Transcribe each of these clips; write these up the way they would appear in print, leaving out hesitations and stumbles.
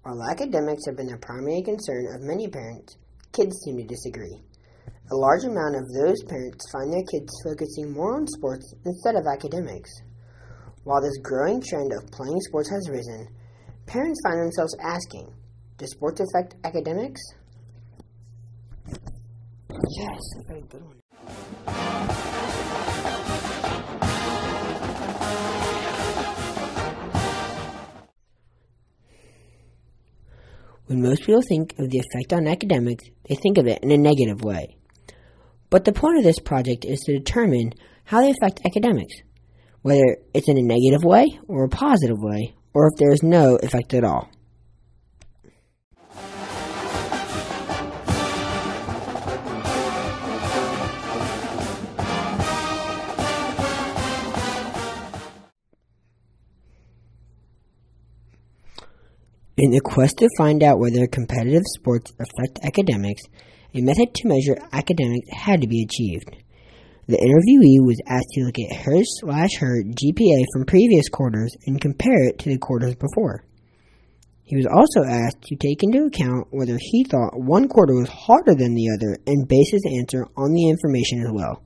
While academics have been the primary concern of many parents, kids seem to disagree. A large amount of those parents find their kids focusing more on sports instead of academics. While this growing trend of playing sports has risen, parents find themselves asking, does sports affect academics? Yes, a very good one. When most people think of the effect on academics, they think of it in a negative way. But the point of this project is to determine how they affect academics, whether it's in a negative way or a positive way, or if there is no effect at all. In the quest to find out whether competitive sports affect academics, a method to measure academics had to be achieved. The interviewee was asked to look at his/her GPA from previous quarters and compare it to the quarters before. He was also asked to take into account whether he thought one quarter was harder than the other and base his answer on the information as well.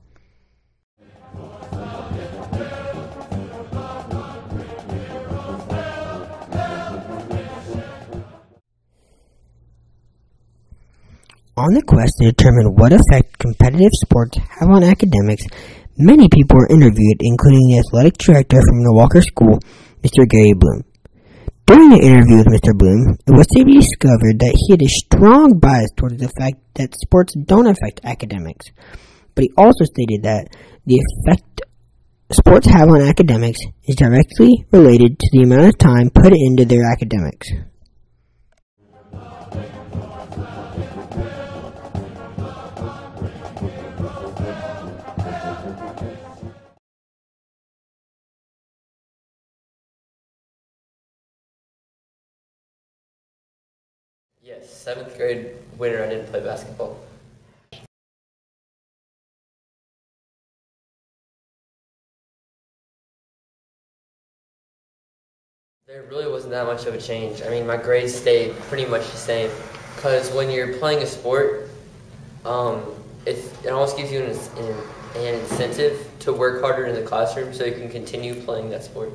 On the quest to determine what effect competitive sports have on academics, many people were interviewed, including the athletic director from the Walker School, Mr. Gary Bloom. During the interview with Mr. Bloom, it was to be discovered that he had a strong bias towards the fact that sports don't affect academics, but he also stated that the effect sports have on academics is directly related to the amount of time put into their academics. Yes, 7th grade winter I didn't play basketball. There really wasn't that much of a change. I mean, my grades stayed pretty much the same because when you're playing a sport, it almost gives you an incentive to work harder in the classroom so you can continue playing that sport.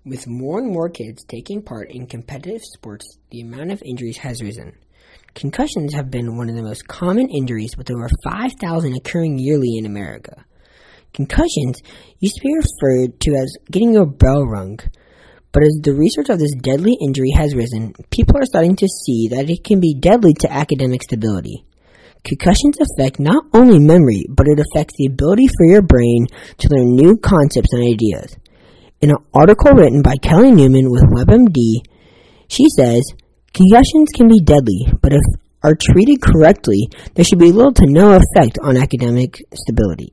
With more and more kids taking part in competitive sports, the amount of injuries has risen. Concussions have been one of the most common injuries, with over 5,000 occurring yearly in America. Concussions used to be referred to as getting your bell rung, but as the research of this deadly injury has risen, people are starting to see that it can be deadly to academic stability. Concussions affect not only memory, but it affects the ability for your brain to learn new concepts and ideas. In an article written by Kelly Newman with WebMD, she says, concussions can be deadly, but if are treated correctly, there should be little to no effect on academic stability.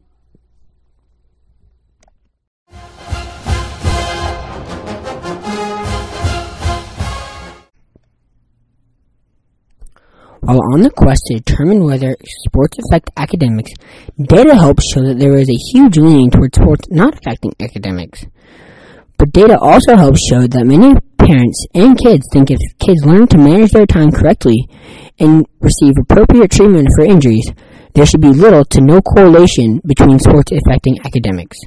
While on the quest to determine whether sports affect academics, data helps show that there is a huge leaning towards sports not affecting academics. But data also helps show that many parents and kids think if kids learn to manage their time correctly and receive appropriate treatment for injuries, there should be little to no correlation between sports affecting academics.